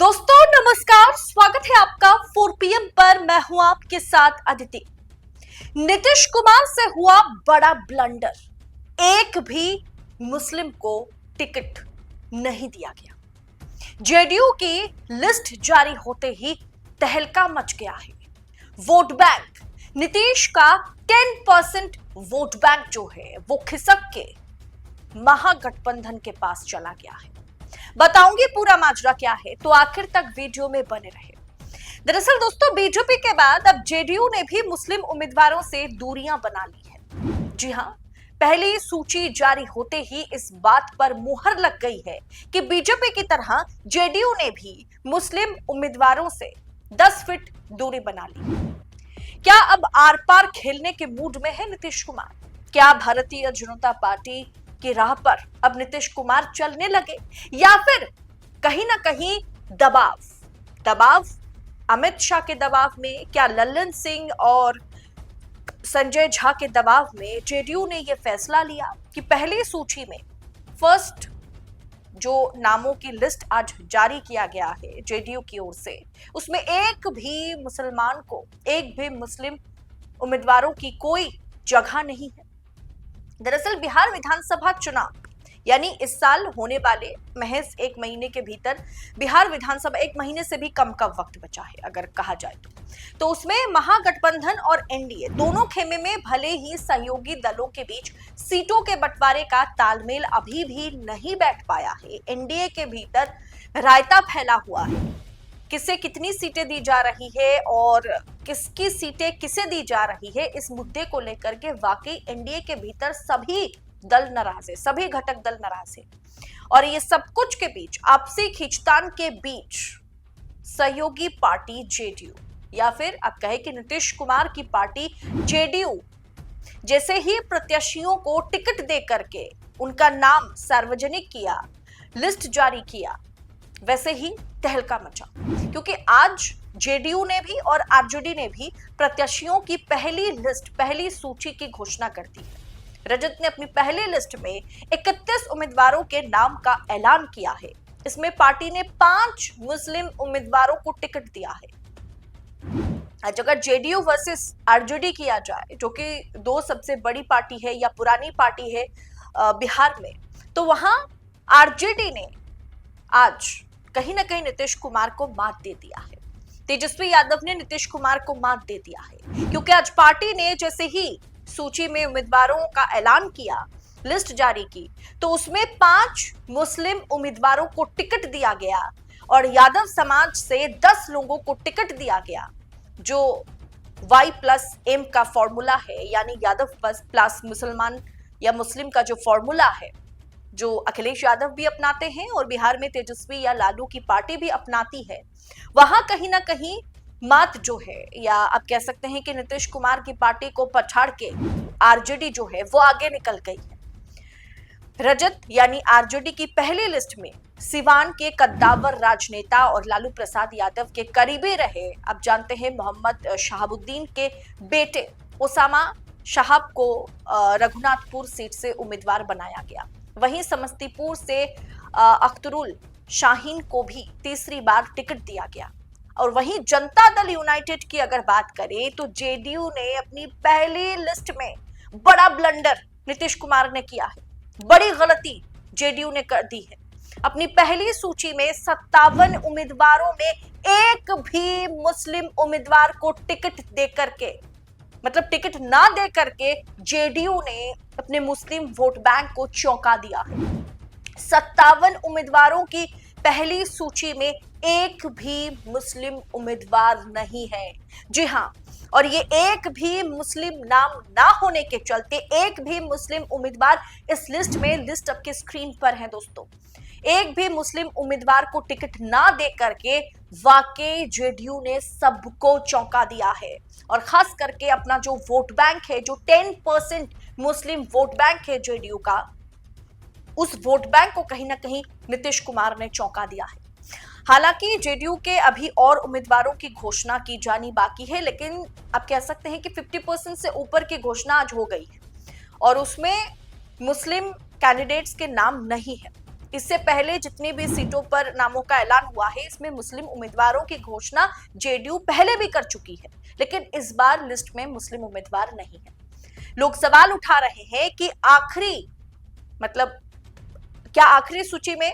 दोस्तों नमस्कार, स्वागत है आपका 4 PM पर। मैं हूं आपके साथ अदिति। नीतीश कुमार से हुआ बड़ा ब्लंडर। एक भी मुस्लिम को टिकट नहीं दिया गया। जेडीयू की लिस्ट जारी होते ही तहलका मच गया है। वोट बैंक, नीतीश का 10% वोट बैंक जो है वो खिसक के महागठबंधन के पास चला गया है। बताऊंगी पूरा माजरा क्या है, तो आखिर तक वीडियो में बने रहे। दरअसल दोस्तों, बीजेपी के बाद अब जेडीयू ने भी मुस्लिम उम्मीदवारों से दूरियां बना ली है। जी हां, पहली सूची जारी होते ही इस बात पर मुहर लग गई है कि बीजेपी की तरह जेडीयू ने भी मुस्लिम उम्मीदवारों से 10 फीट दूरी बना ली। क्या अब आर पार खेलने के मूड में है नीतीश कुमार? क्या भारतीय जनता पार्टी की राह पर अब नीतीश कुमार चलने लगे, या फिर कहीं ना कहीं दबाव अमित शाह के दबाव में, क्या लल्लन सिंह और संजय झा के दबाव में जेडीयू ने यह फैसला लिया कि पहली सूची में फर्स्ट जो नामों की लिस्ट आज जारी किया गया है जेडीयू की ओर से, उसमें एक भी मुसलमान को, एक भी मुस्लिम उम्मीदवारों की कोई जगह नहीं है। दरअसल बिहार विधानसभा चुनाव यानी इस साल होने वाले महज 1 महीने के भीतर बिहार विधानसभा 1 महीने से भी कम का वक्त बचा है अगर कहा जाए तो उसमें महागठबंधन और एनडीए दोनों खेमे में भले ही सहयोगी दलों के बीच सीटों के बंटवारे का तालमेल अभी भी नहीं बैठ पाया है। एनडीए के भीतर रायता फैला हुआ है। किसे कितनी सीटें दी जा रही है और किसकी सीटें किसे दी जा रही है, इस मुद्दे को लेकर के वाकई एनडीए के भीतर सभी दल नाराज है, सभी घटक दल नाराज है। और ये सब कुछ के बीच, आपसी खींचतान के बीच, सहयोगी पार्टी जेडीयू या फिर आप कहे कि नीतीश कुमार की पार्टी जेडीयू जैसे ही प्रत्याशियों को टिकट दे करके उनका नाम सार्वजनिक किया, लिस्ट जारी किया, वैसे ही तहलका मचा। क्योंकि आज जेडीयू ने भी और आरजेडी ने भी प्रत्याशियों की पहली लिस्ट, पहली सूची की घोषणा कर दी है। रजत ने अपनी पहली लिस्ट में 31 उम्मीदवारों के नाम का ऐलान किया है। इसमें पार्टी ने 5 मुस्लिम उम्मीदवारों को टिकट दिया है। आज अगर जेडीयू वर्सेस आरजेडी किया जाए, जो कि दो सबसे बड़ी पार्टी है या पुरानी पार्टी है बिहार में, तो वहां आरजेडी ने आज कहीं ना कहीं नीतीश कुमार को मात दे दिया है। तेजस्वी यादव ने नीतीश कुमार को मात दे दिया है, क्योंकि आज पार्टी ने जैसे ही सूची में उम्मीदवारों का ऐलान किया, लिस्ट जारी की, तो उसमें 5 मुस्लिम उम्मीदवारों को टिकट दिया गया और यादव समाज से 10 लोगों को टिकट दिया गया। जो Y+M का फॉर्मूला है, यानी यादव प्लस मुसलमान या मुस्लिम का जो फॉर्मूला है, जो अखिलेश यादव भी अपनाते हैं और बिहार में तेजस्वी या लालू की पार्टी भी अपनाती है, वहां कहीं ना कहीं मात जो है, या आप कह सकते हैं कि नीतीश कुमार की पार्टी को पछाड़ के आरजेडी जो है वो आगे निकल गई है। रजत यानी आरजेडी की पहली लिस्ट में सिवान के कद्दावर राजनेता और लालू प्रसाद यादव के करीबी रहे, आप जानते हैं, मोहम्मद शहाबुद्दीन के बेटे ओसामा शहाब को रघुनाथपुर सीट से उम्मीदवार बनाया गया। वहीं समस्तीपुर से अख्तरुल शाहीन को भी तीसरी बार टिकट दिया गया। और वहीं जनता दल यूनाइटेड की अगर बात करें, तो जेडीयू ने अपनी पहली लिस्ट में बड़ा ब्लंडर नीतीश कुमार ने किया है, बड़ी गलती जेडीयू ने कर दी है। अपनी पहली सूची में 57 उम्मीदवारों में एक भी मुस्लिम उम्मीदवार को टिकट देकर के, मतलब टिकट ना दे करके, जेडीयू ने अपने मुस्लिम वोट बैंक को चौंका दिया है। 57 उम्मीदवारों की पहली सूची में एक भी मुस्लिम उम्मीदवार नहीं है। जी हां, और ये एक भी मुस्लिम नाम ना होने के चलते एक भी मुस्लिम उम्मीदवार इस लिस्ट में, लिस्ट आपके स्क्रीन पर है दोस्तों, एक भी मुस्लिम उम्मीदवार को टिकट ना दे करके वाकई जेडीयू ने सबको चौंका दिया है। और खास करके अपना जो वोट बैंक है, जो 10% मुस्लिम वोट बैंक है जेडीयू का, उस वोट बैंक को कहीं ना कहीं नीतीश कुमार ने चौंका दिया है। हालांकि जेडीयू के अभी और उम्मीदवारों की घोषणा की जानी बाकी है, लेकिन आप कह सकते हैं कि 50% से ऊपर की घोषणा आज हो गई है और उसमें मुस्लिम कैंडिडेट्स के नाम नहीं है। इससे पहले जितनी भी सीटों पर नामों का ऐलान हुआ है, इसमें मुस्लिम उम्मीदवारों की घोषणा जेडीयू पहले भी कर चुकी है, लेकिन इस बार लिस्ट में मुस्लिम उम्मीदवार नहीं है। लोग सवाल उठा रहे हैं कि आखिरी मतलब क्या आखिरी सूची में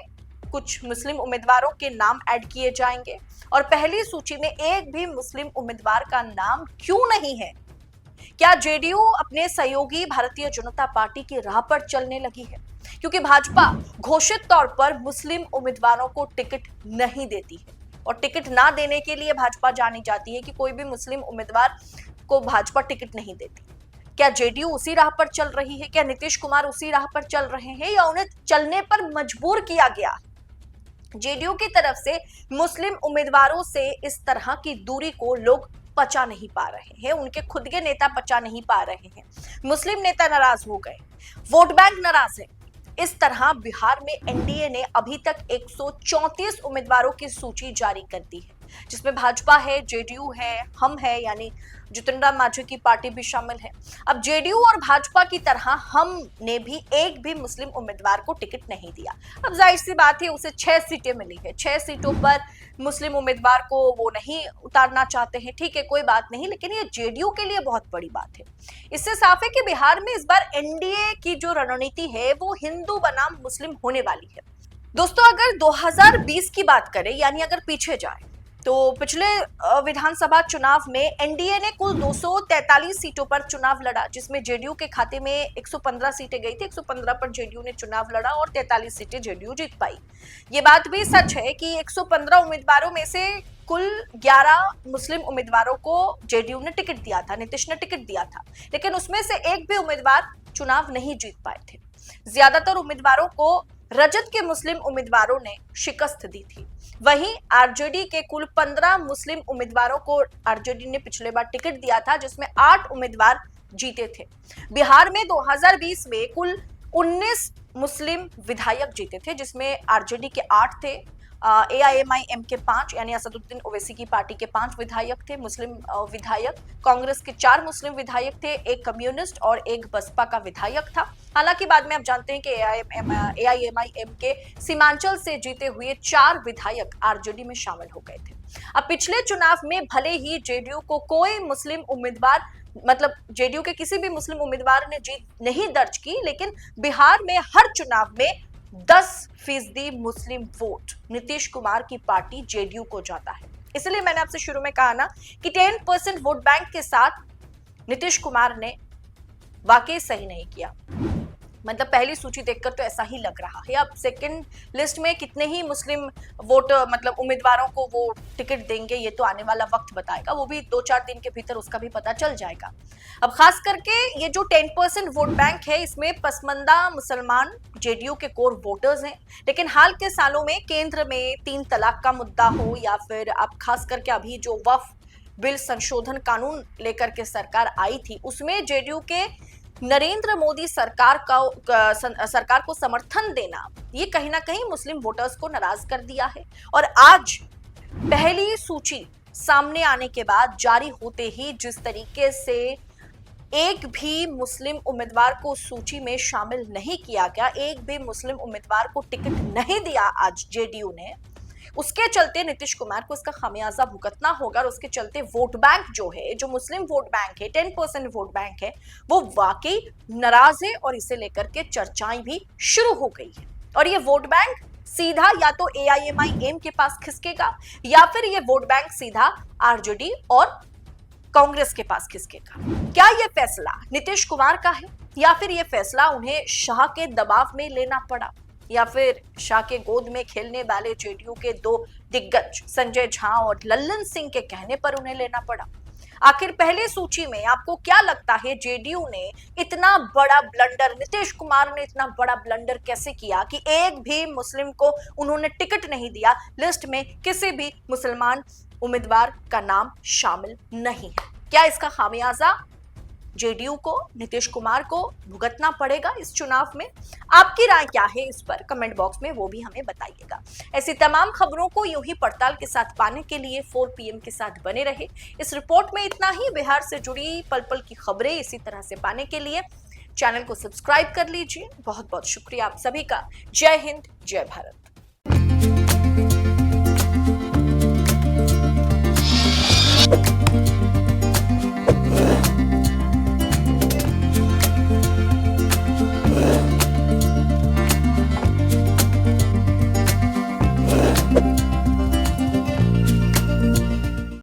कुछ मुस्लिम उम्मीदवारों के नाम ऐड किए जाएंगे, और पहली सूची में एक भी मुस्लिम उम्मीदवार का नाम क्यों नहीं है? क्या जेडीयू अपने सहयोगी भारतीय जनता पार्टी की राह पर चलने लगी है? क्योंकि भाजपा घोषित तौर पर मुस्लिम उम्मीदवारों को टिकट नहीं देती है, और टिकट ना देने के लिए भाजपा जानी जाती है कि कोई भी मुस्लिम उम्मीदवार को भाजपा टिकट नहीं देती। क्या जेडीयू उसी राह पर चल रही है? क्या नीतीश कुमार उसी राह पर चल रहे हैं, या उन्हें चलने पर मजबूर किया गया? जेडीयू की तरफ से मुस्लिम उम्मीदवारों से इस तरह की दूरी को लोग पचा नहीं पा रहे हैं, उनके खुद के नेता पचा नहीं पा रहे हैं। मुस्लिम नेता नाराज हो गए, वोट बैंक नाराज है। इस तरह बिहार में एनडीए ने अभी तक 134 उम्मीदवारों की सूची जारी कर दी है, जिसमें भाजपा है, जेडीयू है, हम है यानी जितिन राम मांझी की पार्टी भी शामिल है। अब जेडीयू और भाजपा की तरह हम ने भी एक भी मुस्लिम उम्मीदवार को टिकट नहीं दिया। अब जाहिर सी बात है, उसे 6 सीटें मिली है, 6 सीटों पर मुस्लिम उम्मीदवार को वो नहीं उतारना चाहते हैं, ठीक है, कोई बात नहीं, लेकिन ये जेडीयू के लिए बहुत बड़ी बात है। इससे साफ है कि बिहार में इस बार एनडीए की जो रणनीति है वो हिंदू बनाम मुस्लिम होने वाली है। दोस्तों, अगर 2020 की बात करें, यानी अगर पीछे जाए, तो पिछले विधानसभा चुनाव में एनडीए ने कुल 243 सीटों पर चुनाव लड़ा, जिसमें जेडीयू के खाते में 115 सीटें गई थी। 115 पर जेडीयू ने चुनाव लड़ा और 43 सीटें जेडीयू जीत पाई। ये बात भी सच है कि 115 उम्मीदवारों में से कुल 11 मुस्लिम उम्मीदवारों को जेडीयू ने टिकट दिया था, नीतीश ने टिकट दिया था, लेकिन उसमें से एक भी उम्मीदवार चुनाव नहीं जीत पाए थे। ज्यादातर उम्मीदवारों को रजत के मुस्लिम उम्मीदवारों ने शिकस्त दी थी। वहीं आरजेडी के कुल 15 मुस्लिम उम्मीदवारों को आरजेडी ने पिछले बार टिकट दिया था, जिसमें 8 उम्मीदवार जीते थे। बिहार में 2020 में कुल 19 मुस्लिम विधायक जीते थे, जिसमें आरजेडी के 8 थे, एआईएमआईएम के 5 यानी असदुद्दीन ओवैसी की पार्टी के 5 विधायक थे मुस्लिम विधायक, कांग्रेस के 4 मुस्लिम विधायक थे, एक कम्युनिस्ट और एक बसपा का विधायक था। हालांकि बाद में आप जानते हैं कि एआईएमआईएम के सीमांचल से जीते हुए 4 विधायक आरजेडी में शामिल हो गए थे। अब पिछले चुनाव में भले ही जेडीयू को कोई मुस्लिम उम्मीदवार जेडीयू के किसी भी मुस्लिम उम्मीदवार ने जीत नहीं दर्ज की, लेकिन बिहार में हर चुनाव में 10% मुस्लिम वोट नीतीश कुमार की पार्टी जेडीयू को जाता है। इसलिए मैंने आपसे शुरू में कहा ना कि 10% वोट बैंक के साथ नीतीश कुमार ने वाकई सही नहीं किया। पहली सूची देखकर तो ऐसा ही लग रहा है। अब सेकंड लिस्ट में कितने ही मुस्लिम वोट उम्मीदवारों को वो टिकट देंगे, ये तो आने वाला वक्त बताएगा, वो भी 2-4 दिन के भीतर उसका भी पता चल जाएगा। अब खास करके ये जो 10% वोट बैंक है, इसमें पसमंदा मुसलमान जेडीयू के कोर वोटर्स हैं, लेकिन हाल के सालों में केंद्र में 3 तलाक का मुद्दा हो, या फिर अब खास करके अभी जो वक्फ बिल संशोधन कानून लेकर के सरकार आई थी, उसमें जेडीयू के नरेंद्र मोदी सरकार को समर्थन देना, ये कहीं ना कहीं मुस्लिम वोटर्स को नाराज कर दिया है। और आज पहली सूची सामने आने के बाद, जारी होते ही जिस तरीके से एक भी मुस्लिम उम्मीदवार को सूची में शामिल नहीं किया गया, एक भी मुस्लिम उम्मीदवार को टिकट नहीं दिया आज जेडीयू ने, उसके चलते नीतीश कुमार को इसका खामियाजा भुगतना होगा। और उसके चलते वोट बैंक जो है, जो मुस्लिम वोट बैंक है, 10% वोट बैंक है, वो वाकई नाराज है, और इसे लेकर के चर्चाएं भी शुरू हो गई है। और ये वोट बैंक सीधा या तो एआईएमआईएम के पास खिसकेगा, या फिर ये वोट बैंक सीधा आरजेडी और कांग्रेस के पास खिसकेगा। क्या ये फैसला नीतीश कुमार का है, या फिर ये फैसला उन्हें शाह के दबाव में लेना पड़ा, या फिर शाह के गोद में खेलने वाले जेडीयू के 2 दिग्गज संजय झा और लल्लन सिंह के कहने पर उन्हें लेना पड़ा? आखिर पहले सूची में आपको क्या लगता है, जेडीयू ने इतना बड़ा ब्लंडर, नीतीश कुमार ने इतना बड़ा ब्लंडर कैसे किया कि एक भी मुस्लिम को उन्होंने टिकट नहीं दिया, लिस्ट में किसी भी मुसलमान उम्मीदवार का नाम शामिल नहीं है? क्या इसका खामियाजा जेडीयू को, नीतीश कुमार को भुगतना पड़ेगा इस चुनाव में? आपकी राय क्या है इस पर कमेंट बॉक्स में वो भी हमें बताइएगा। ऐसी तमाम खबरों को यूं ही पड़ताल के साथ पाने के लिए 4 PM के साथ बने रहे। इस रिपोर्ट में इतना ही। बिहार से जुड़ी पल पल की खबरें इसी तरह से पाने के लिए चैनल को सब्सक्राइब कर लीजिए। बहुत बहुत शुक्रिया आप सभी का। जय हिंद, जय भारत।